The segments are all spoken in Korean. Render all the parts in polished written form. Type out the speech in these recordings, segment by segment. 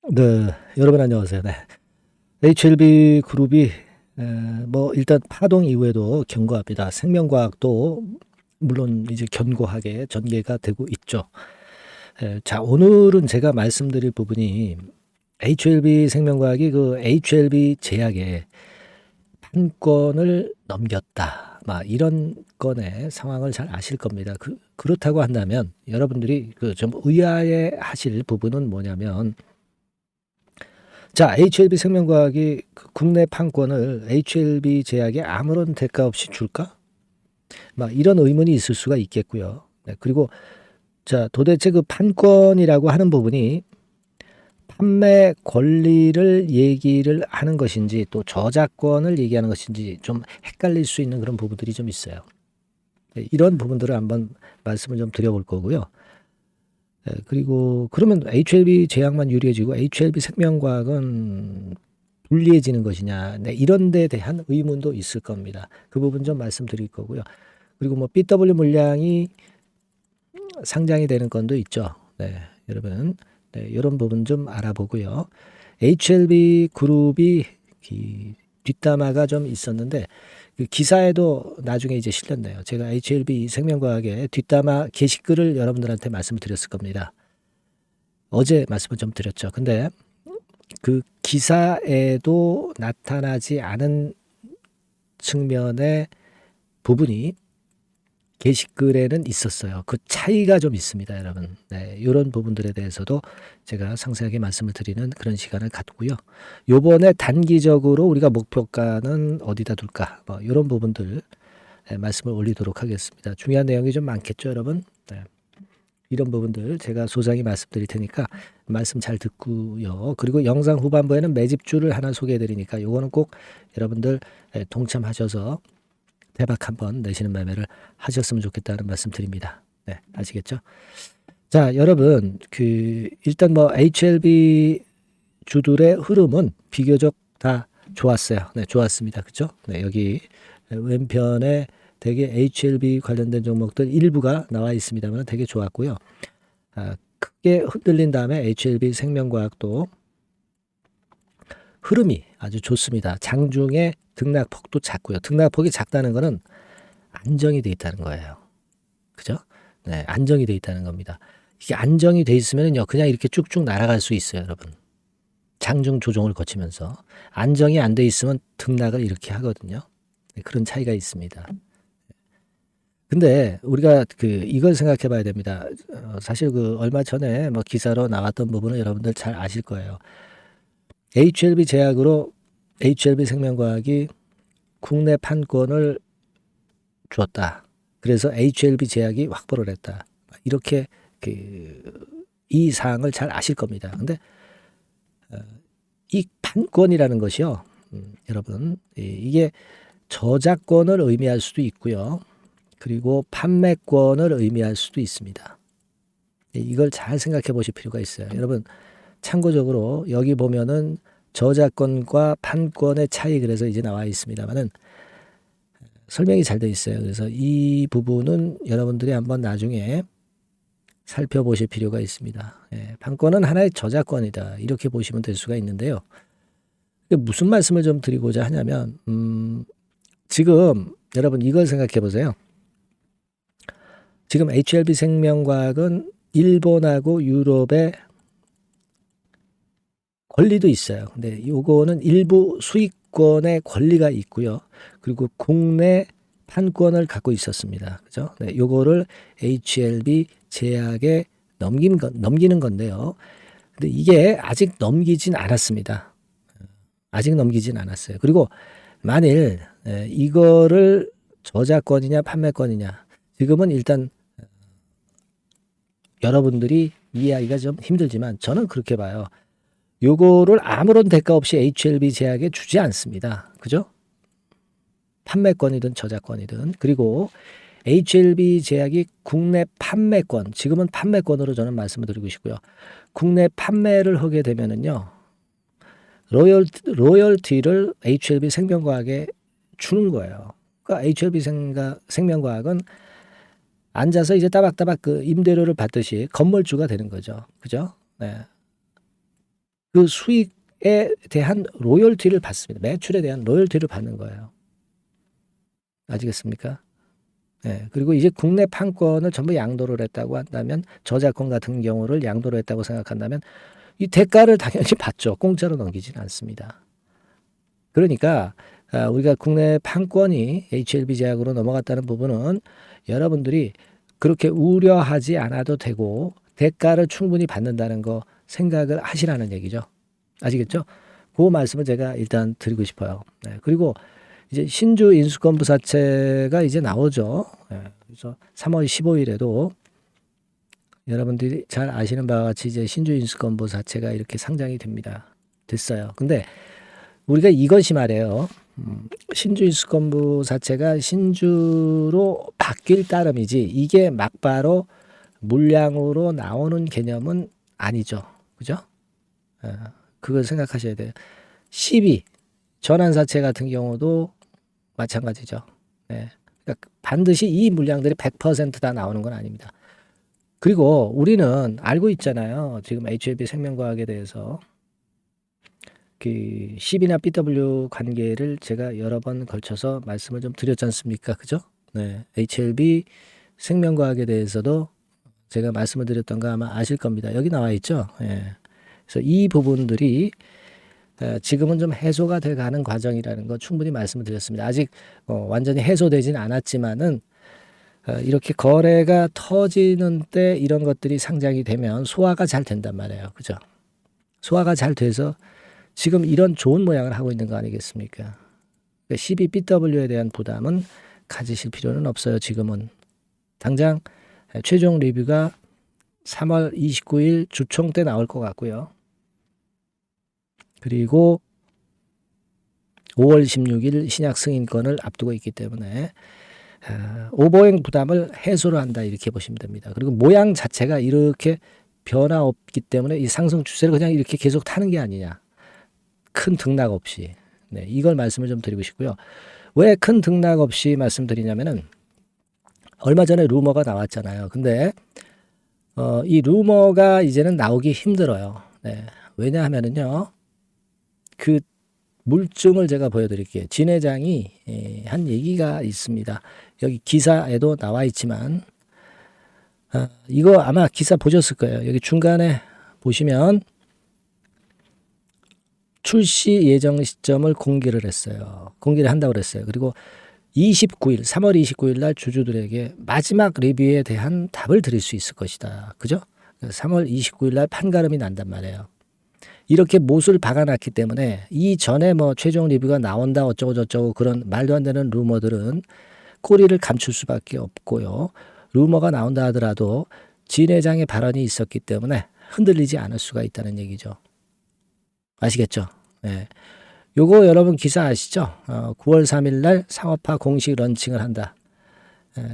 네, 여러분 안녕하세요. 네. HLB 그룹이 일단 파동 이후에도 견고합니다. 생명과학도 물론 이제 견고하게 전개가 되고 있죠. 자, 오늘은 제가 말씀드릴 부분이 HLB 생명과학이 그 HLB 제약의 판권을 넘겼다. 막 이런 건의 상황을 잘 아실 겁니다. 그렇다고 한다면 여러분들이 그 좀 의아해 하실 부분은 뭐냐면, 자, HLB 생명과학이 그 국내 판권을 HLB 제약에 아무런 대가 없이 줄까? 막 이런 의문이 있을 수가 있겠고요. 네, 그리고 자, 도대체 그 판권이라고 하는 부분이 판매 권리를 얘기를 하는 것인지 또 저작권을 얘기하는 것인지 좀 헷갈릴 수 있는 그런 부분들이 좀 있어요. 네, 이런 부분들을 한번 말씀을 좀 드려볼 거고요. 그리고 그러면 HLB 제약만 유리해지고 HLB 생명과학은 불리해지는 것이냐, 네, 이런 데 대한 의문도 있을 겁니다. 그 부분 좀 말씀드릴 거고요. 그리고 뭐 BW 물량이 상장이 되는 건도 있죠. 네, 여러분, 네, 이런 부분 좀 알아보고요. HLB 그룹이 뒷담화가 좀 있었는데 그 기사에도 나중에 이제 실렸네요. 제가 HLB 생명과학의 뒷담화 게시글을 여러분들한테 말씀을 드렸을 겁니다. 어제 말씀을 좀 드렸죠. 근데 그 기사에도 나타나지 않은 측면의 부분이 게시글에는 있었어요. 그 차이가 좀 있습니다, 여러분. 네, 이런 부분들에 대해서도 제가 상세하게 말씀을 드리는 그런 시간을 갖고요. 요번에 단기적으로 우리가 목표가는 어디다 둘까? 뭐 이런 부분들 말씀을 올리도록 하겠습니다. 중요한 내용이 좀 많겠죠, 여러분? 네. 이런 부분들 제가 소상히 말씀드릴 테니까 말씀 잘 듣고요. 그리고 영상 후반부에는 매집주를 하나 소개해 드리니까 요거는 꼭 여러분들 동참하셔서 대박 한번 내시는 매매를 하셨으면 좋겠다는 말씀 드립니다. 네, 아시겠죠? 자, 여러분, 일단 뭐 HLB 주들의 흐름은 비교적 다 좋았어요. 네, 좋았습니다. 그죠? 네, 여기 왼편에 되게 HLB 관련된 종목들 일부가 나와 있습니다만 되게 좋았고요. 크게 흔들린 다음에 HLB 생명과학도 흐름이 아주 좋습니다. 장중에 등락폭도 작고요. 등락폭이 작다는 것은 안정이 돼 있다는 거예요. 그죠? 네, 안정이 돼 있다는 겁니다. 이게 안정이 돼 있으면요, 그냥 이렇게 쭉쭉 날아갈 수 있어요, 여러분. 장중 조정을 거치면서 안정이 안 돼 있으면 등락을 이렇게 하거든요. 네, 그런 차이가 있습니다. 근데 우리가 이걸 생각해 봐야 됩니다. 사실 그 얼마 전에 뭐 기사로 나왔던 부분은 여러분들 잘 아실 거예요. HLB 제약으로 HLB 생명과학이 국내 판권을 주었다. 그래서 HLB 제약이 확보를 했다. 이렇게 이 사항을 잘 아실 겁니다. 근데 이 판권이라는 것이요, 여러분, 이게 저작권을 의미할 수도 있고요. 그리고 판매권을 의미할 수도 있습니다. 이걸 잘 생각해 보실 필요가 있어요. 여러분, 참고적으로 여기 보면은 저작권과 판권의 차이 그래서 이제 나와 있습니다만은 설명이 잘 돼 있어요. 그래서 이 부분은 여러분들이 한번 나중에 살펴보실 필요가 있습니다. 판권은 하나의 저작권이다. 이렇게 보시면 될 수가 있는데요. 무슨 말씀을 좀 드리고자 하냐면, 지금 여러분 이걸 생각해 보세요. 지금 HLB 생명과학은 일본하고 유럽의 권리도 있어요. 근데 요거는 일부 수익권의 권리가 있고요. 그리고 국내 판권을 갖고 있었습니다. 그죠? 네, 요거를 HLB 제약에 넘기는 건데요. 근데 이게 아직 넘기진 않았습니다. 아직 넘기진 않았어요. 그리고 만일 이거를 저작권이냐 판매권이냐, 지금은 일단 여러분들이 이해하기가 좀 힘들지만 저는 그렇게 봐요. 요거를 아무런 대가 없이 HLB 제약에 주지 않습니다. 그죠? 판매권이든 저작권이든. 그리고 HLB 제약이 국내 판매권, 지금은 판매권으로 저는 말씀을 드리고 싶고요. 국내 판매를 하게 되면은요, 로열티를 HLB 생명과학에 주는 거예요. 그러니까 HLB 생명과학은 앉아서 이제 따박따박 그 임대료를 받듯이 건물주가 되는 거죠. 그죠? 네. 그 수익에 대한 로열티를 받습니다. 매출에 대한 로열티를 받는 거예요. 아시겠습니까? 네, 그리고 이제 국내 판권을 전부 양도를 했다고 한다면, 저작권 같은 경우를 양도를 했다고 생각한다면 이 대가를 당연히 받죠. 공짜로 넘기진 않습니다. 그러니까 우리가 국내 판권이 HLB 제약으로 넘어갔다는 부분은 여러분들이 그렇게 우려하지 않아도 되고 대가를 충분히 받는다는 거 생각을 하시라는 얘기죠. 아시겠죠? 그 말씀을 제가 일단 드리고 싶어요. 네, 그리고 이제 신주 인수권부사채가 이제 나오죠. 네, 그래서 3월 15일에도 여러분들이 잘 아시는 바와 같이 이제 신주 인수권부사채가 이렇게 상장이 됩니다. 됐어요. 근데 우리가 이것이 말이에요. 신주 인수권부사채가 신주로 바뀔 따름이지 이게 막바로 물량으로 나오는 개념은 아니죠. 그죠? 그걸 생각하셔야 돼요. 12 전환사채 같은 경우도 마찬가지죠. 네. 그러니까 반드시 이 물량들이 100%다 나오는 건 아닙니다. 그리고 우리는 알고 있잖아요. 지금 HLB 생명과학에 대해서 그 CB나 BW 관계를 제가 여러 번 걸쳐서 말씀을 좀 드렸지 않습니까? 그죠? 네. HLB 생명과학에 대해서도 제가 말씀을 드렸던 거 아마 아실 겁니다. 여기 나와 있죠? 예. 그래서 이 부분들이 지금은 좀 해소가 돼 가는 과정이라는 거 충분히 말씀을 드렸습니다. 아직 완전히 해소되진 않았지만은 이렇게 거래가 터지는 때 이런 것들이 상장이 되면 소화가 잘 된단 말이에요. 그죠? 소화가 잘 돼서 지금 이런 좋은 모양을 하고 있는 거 아니겠습니까? 12BW에 대한 부담은 가지실 필요는 없어요. 지금은. 당장 최종 리뷰가 3월 29일 주총 때 나올 것 같고요. 그리고 5월 16일 신약 승인권을 앞두고 있기 때문에 오버행 부담을 해소를 한다 이렇게 보시면 됩니다. 그리고 모양 자체가 이렇게 변화 없기 때문에 이 상승 추세를 그냥 이렇게 계속 타는 게 아니냐. 큰 등락 없이. 네, 이걸 말씀을 좀 드리고 싶고요. 왜 큰 등락 없이 말씀드리냐면은 얼마 전에 루머가 나왔잖아요. 근데 이 루머가 이제는 나오기 힘들어요. 네, 왜냐하면은요. 그 물증을 제가 보여드릴게요. 진 회장이 한 얘기가 있습니다. 여기 기사에도 나와 있지만 이거 아마 기사 보셨을 거예요. 여기 중간에 보시면 출시 예정 시점을 공개를 했어요. 공개를 한다고 그랬어요. 그리고 29일, 3월 29일 날 주주들에게 마지막 리뷰에 대한 답을 드릴 수 있을 것이다. 그죠? 3월 29일 날 판가름이 난단 말이에요. 이렇게 못을 박아놨기 때문에 이전에 뭐 최종 리뷰가 나온다 어쩌고 저쩌고 그런 말도 안 되는 루머들은 꼬리를 감출 수밖에 없고요. 루머가 나온다 하더라도 진 회장의 발언이 있었기 때문에 흔들리지 않을 수가 있다는 얘기죠. 아시겠죠? 네. 요거 여러분 기사 아시죠? 9월 3일 날 상업화 공식 런칭을 한다.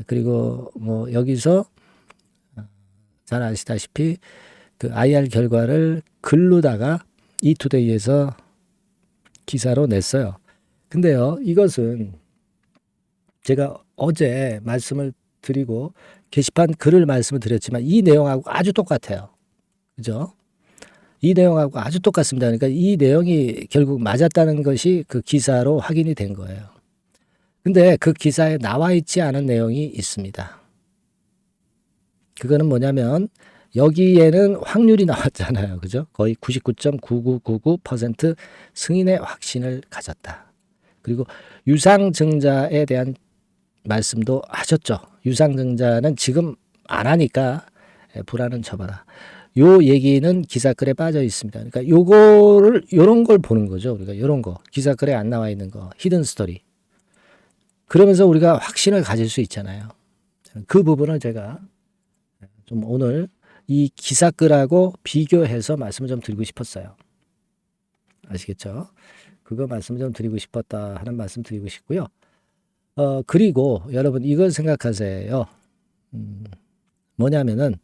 그리고 뭐 여기서 잘 아시다시피 그 IR 결과를 글로다가 이투데이에서 기사로 냈어요. 근데요, 이것은 제가 어제 말씀을 드리고 게시판 글을 말씀을 드렸지만 이 내용하고 아주 똑같아요. 그죠? 이 내용하고 아주 똑같습니다. 그러니까 이 내용이 결국 맞았다는 것이 그 기사로 확인이 된 거예요. 근데 그 기사에 나와 있지 않은 내용이 있습니다. 그거는 뭐냐면 여기에는 확률이 나왔잖아요. 그죠? 거의 99.9999% 승인의 확신을 가졌다. 그리고 유상증자에 대한 말씀도 하셨죠. 유상증자는 지금 안 하니까 불안은 접어라. 요 얘기는 기사글에 빠져 있습니다. 그러니까 요런 걸 보는 거죠. 우리가 요런 거. 기사글에 안 나와 있는 거. 히든 스토리. 그러면서 우리가 확신을 가질 수 있잖아요. 그 부분을 제가 좀 오늘 이 기사글하고 비교해서 말씀을 좀 드리고 싶었어요. 아시겠죠? 그거 말씀 좀 드리고 싶었다 하는 말씀 드리고 싶고요. 그리고 여러분 이걸 생각하세요. 뭐냐면은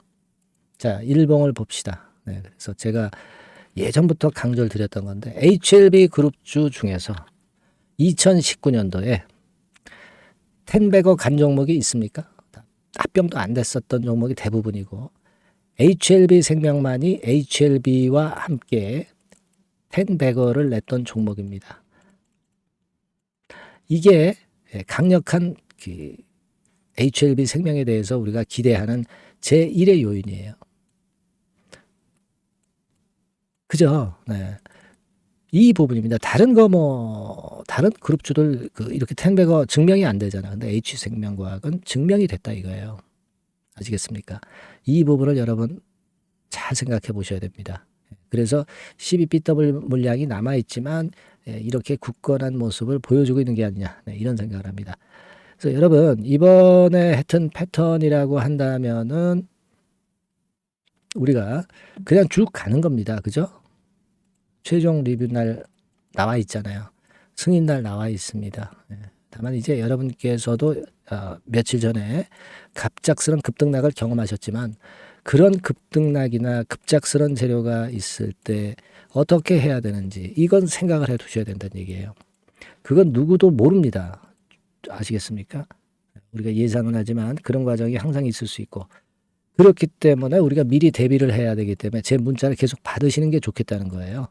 자, 일봉을 봅시다. 네, 그래서 제가 예전부터 강조를 드렸던 건데 HLB 그룹주 중에서 2019년도에 텐베거 간 종목이 있습니까? 합병도 안 됐었던 종목이 대부분이고 HLB 생명만이 HLB와 함께 10배거를 냈던 종목입니다. 이게 강력한 그 HLB 생명에 대해서 우리가 기대하는 제1의 요인이에요. 그죠? 네. 이 부분입니다. 다른 다른 그룹주들 이렇게 10배거 증명이 안 되잖아. 근데 H생명과학은 증명이 됐다 이거예요. 아시겠습니까? 이 부분을 여러분 잘 생각해 보셔야 됩니다. 그래서 12BW 물량이 남아있지만 이렇게 굳건한 모습을 보여주고 있는 게 아니냐, 이런 생각을 합니다. 그래서 여러분 이번에 했던 패턴이라고 한다면은 우리가 그냥 쭉 가는 겁니다. 그죠? 최종 리뷰 날 나와 있잖아요. 승인 날 나와 있습니다. 다만 이제 여러분께서도 며칠 전에 갑작스런 급등락을 경험하셨지만 그런 급등락이나 급작스런 재료가 있을 때 어떻게 해야 되는지 이건 생각을 해 두셔야 된다는 얘기예요. 그건 누구도 모릅니다. 아시겠습니까? 우리가 예상은 하지만 그런 과정이 항상 있을 수 있고 그렇기 때문에 우리가 미리 대비를 해야 되기 때문에 제 문자를 계속 받으시는 게 좋겠다는 거예요.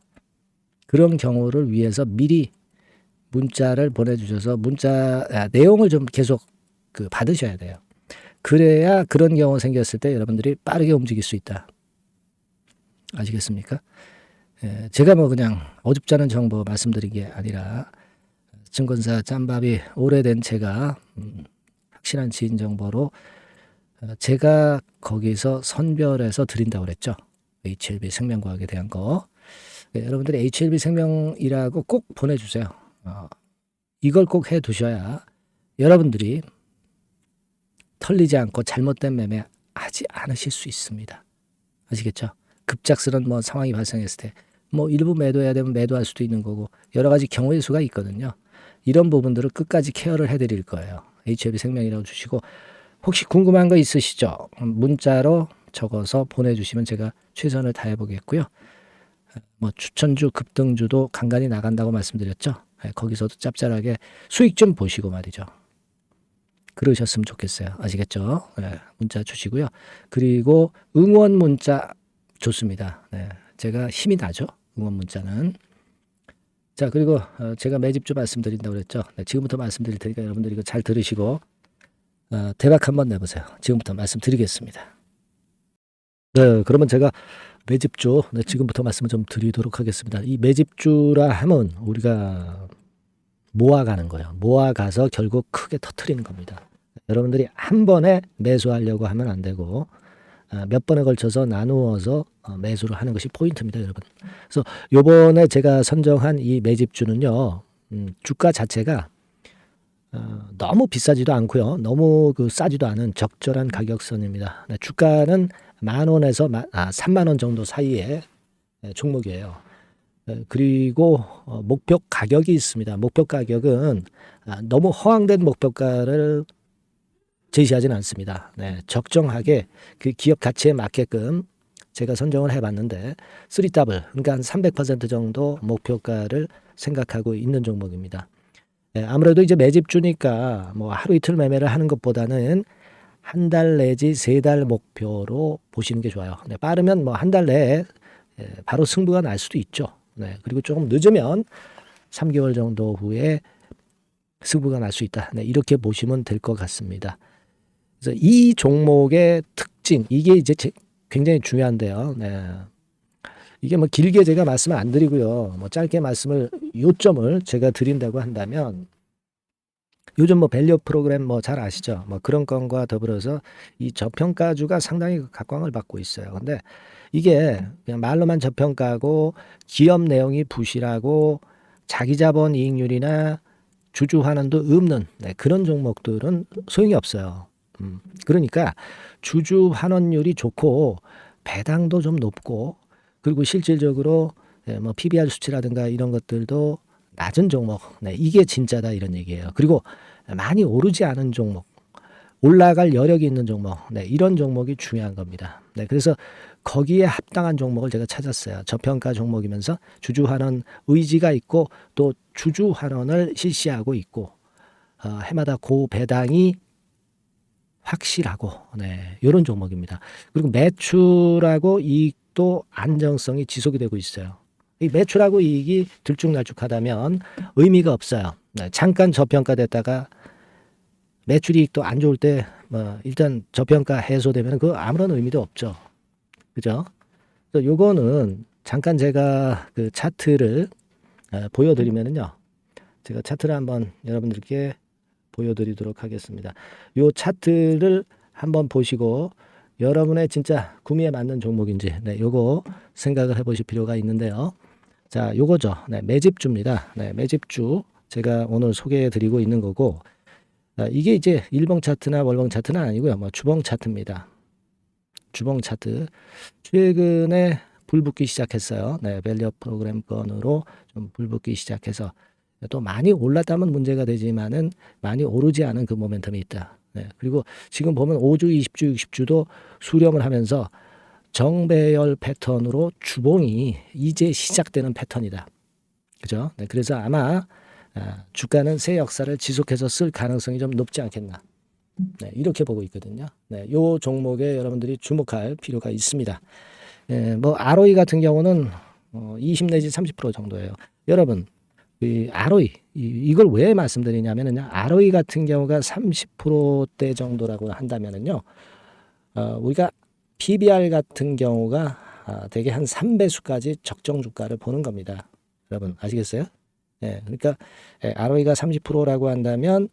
그런 경우를 위해서 미리 문자를 보내주셔서 내용을 좀 계속 받으셔야 돼요. 그래야 그런 경우 생겼을 때 여러분들이 빠르게 움직일 수 있다. 아시겠습니까? 제가 그냥 어줍잖은 정보 말씀드린 게 아니라 증권사 짬밥이 오래된 제가 확실한 지인 정보로 제가 거기서 선별해서 드린다고 그랬죠. HLB 생명과학에 대한 거. 여러분들이 HLB 생명이라고 꼭 보내주세요. 이걸 꼭 해두셔야 여러분들이 털리지 않고 잘못된 매매 하지 않으실 수 있습니다. 아시겠죠? 급작스런 상황이 발생했을 때 일부 매도해야 되면 매도할 수도 있는 거고 여러 가지 경우의 수가 있거든요. 이런 부분들을 끝까지 케어를 해드릴 거예요. HLB 생명이라고 주시고 혹시 궁금한 거 있으시죠? 문자로 적어서 보내주시면 제가 최선을 다해 보겠고요. 추천주, 급등주도 간간히 나간다고 말씀드렸죠. 거기서도 짭짤하게 수익 좀 보시고 말이죠. 그러셨으면 좋겠어요. 아시겠죠? 문자 주시고요. 그리고 응원 문자 좋습니다. 제가 힘이 나죠. 응원 문자는. 자, 그리고 제가 매집주 말씀드린다고 그랬죠. 지금부터 말씀드릴 테니까 여러분들 이거 잘 들으시고 대박 한번 내보세요. 지금부터 말씀드리겠습니다. 네, 그러면 제가 매집주 지금부터 말씀을 좀 드리도록 하겠습니다. 이 매집주라 하면 우리가 모아가는 거예요. 모아가서 결국 크게 터트리는 겁니다. 여러분들이 한 번에 매수하려고 하면 안 되고 몇 번에 걸쳐서 나누어서 매수를 하는 것이 포인트입니다, 여러분. 그래서 요번에 제가 선정한 이 매집주는요, 주가 자체가 너무 비싸지도 않고요, 너무 싸지도 않은 적절한 가격선입니다. 주가는 10,000원에서 30,000원 정도 사이의 종목이에요. 그리고 목표 가격이 있습니다. 목표 가격은 너무 허황된 목표가를 제시하지는 않습니다. 적정하게 그 기업 가치에 맞게끔 제가 선정을 해봤는데 3더블, 그러니까 한 300% 정도 목표가를 생각하고 있는 종목입니다. 아무래도 이제 매집주니까 하루 이틀 매매를 하는 것보다는 한 달 내지 3달 목표로 보시는 게 좋아요. 빠르면 한 달 내에 바로 승부가 날 수도 있죠. 그리고 조금 늦으면 3개월 정도 후에 승부가 날 수 있다. 이렇게 보시면 될 것 같습니다. 그래서 이 종목의 특징, 이게 이제 굉장히 중요한데요. 이게 길게 제가 말씀을 안 드리고요. 짧게 요점을 제가 드린다고 한다면 요즘 밸류 프로그램 잘 아시죠? 그런 건과 더불어서 이 저평가주가 상당히 각광을 받고 있어요. 근데 이게 그냥 말로만 저평가고 기업 내용이 부실하고 자기 자본 이익률이나 주주 환원도 없는 그런 종목들은 소용이 없어요. 그러니까 주주 환원율이 좋고 배당도 좀 높고 그리고 실질적으로 PBR 수치라든가 이런 것들도 낮은 종목, 이게 진짜다 이런 얘기예요. 그리고 많이 오르지 않은 종목, 올라갈 여력이 있는 종목, 이런 종목이 중요한 겁니다. 그래서 거기에 합당한 종목을 제가 찾았어요. 저평가 종목이면서 주주 환원 의지가 있고 또 주주 환원을 실시하고 있고 해마다 고배당이 확실하고 이런 종목입니다. 그리고 매출하고 이익도 안정성이 지속이 되고 있어요. 이 매출하고 이익이 들쭉날쭉하다면 의미가 없어요. 네, 잠깐 저평가됐다가 매출 이익도 안 좋을 때 뭐 일단 저평가 해소되면 그 아무런 의미도 없죠. 그죠? 그래서 요거는 잠깐 제가 그 차트를 보여드리면은요. 제가 차트를 한번 여러분들께 보여드리도록 하겠습니다. 요 차트를 한번 보시고 여러분의 진짜 구미에 맞는 종목인지 요거 생각을 해보실 필요가 있는데요. 자, 요거죠. 매집주입니다. 매집주 제가 오늘 소개해드리고 있는 거고 이게 이제 일봉 차트나 월봉 차트는 아니고요. 뭐 주봉 차트입니다. 주봉 차트 최근에 불붙기 시작했어요. 밸류업 프로그램 건으로 좀 불붙기 시작해서 또 많이 올랐다면 문제가 되지만은 많이 오르지 않은 그 모멘텀이 있다. 그리고 지금 보면 5주, 20주, 60주도 수렴을 하면서 정배열 패턴으로 주봉이 이제 시작되는 패턴이다. 그죠? 그래서 아마 주가는 새 역사를 지속해서 쓸 가능성이 좀 높지 않겠나. 이렇게 보고 있거든요. 요 종목에 여러분들이 주목할 필요가 있습니다. 뭐 ROE 같은 경우는 20 내지 30% 정도예요. 여러분, 이 ROE 이걸 왜 말씀드리냐면은요. ROE 같은 경우가 30%대 정도라고 한다면은요. 우리가 PBR 같은 경우가 대개 한 3배수까지 적정 주가를 보는 겁니다. 여러분 아시겠어요? 그러니까 ROE가 30%라고 한다면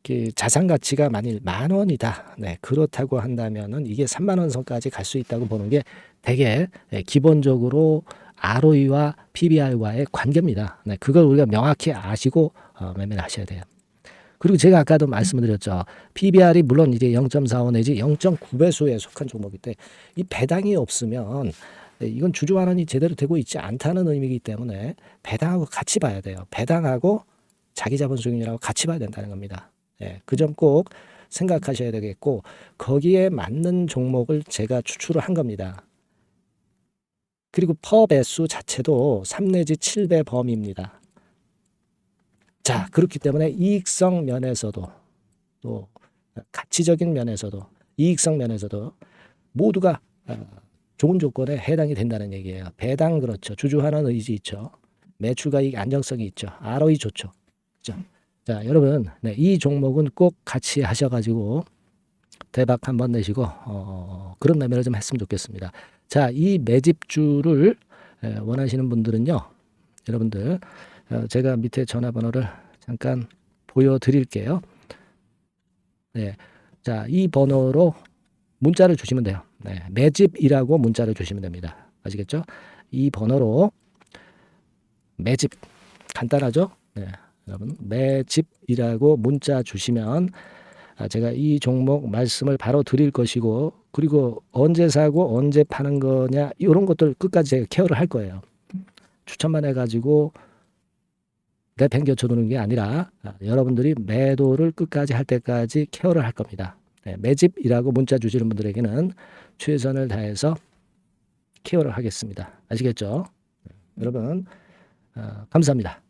그 자산 가치가 만일 10,000원이다. 그렇다고 한다면은 이게 30,000원 선까지 갈 수 있다고 보는 게 되게 기본적으로 ROE와 PBR과의 관계입니다. 그걸 우리가 명확히 아시고 매매를 하셔야 돼요. 그리고 제가 아까도 말씀드렸죠. PBR이 물론 이제 0.45 내지 0.9배수에 속한 종목일 때 이 배당이 없으면 이건 주주환원이 제대로 되고 있지 않다는 의미이기 때문에 배당하고 같이 봐야 돼요. 배당하고 자기 자본 수익률하고 같이 봐야 된다는 겁니다. 그 점 꼭 생각하셔야 되겠고 거기에 맞는 종목을 제가 추출을 한 겁니다. 그리고 퍼 배수 자체도 3 내지 7배 범위입니다. 자, 그렇기 때문에 이익성 면에서도 또 가치적인 면에서도 이익성 면에서도 모두가 좋은 조건에 해당이 된다는 얘기예요. 배당 그렇죠. 주주환원 의지 있죠. 매출과 이익 안정성이 있죠. ROE 좋죠. 그렇죠? 자, 여러분, 이 종목은 꼭 같이 하셔가지고 대박 한번 내시고 그런 매매를 좀 했으면 좋겠습니다. 자, 이 매집주를 원하시는 분들은요, 여러분들 제가 밑에 전화번호를 잠깐 보여드릴게요. 자, 이 번호로 문자를 주시면 돼요. 매집이라고 문자를 주시면 됩니다. 아시겠죠? 이 번호로 매집 간단하죠? 여러분 매집이라고 문자 주시면 제가 이 종목 말씀을 바로 드릴 것이고 그리고 언제 사고 언제 파는 거냐 이런 것들 끝까지 제가 케어를 할 거예요. 추천만 해가지고 내팽겨쳐 두는 게 아니라 여러분들이 매도를 끝까지 할 때까지 케어를 할 겁니다. 매집이라고 문자 주시는 분들에게는 최선을 다해서 케어를 하겠습니다. 아시겠죠? 여러분 감사합니다.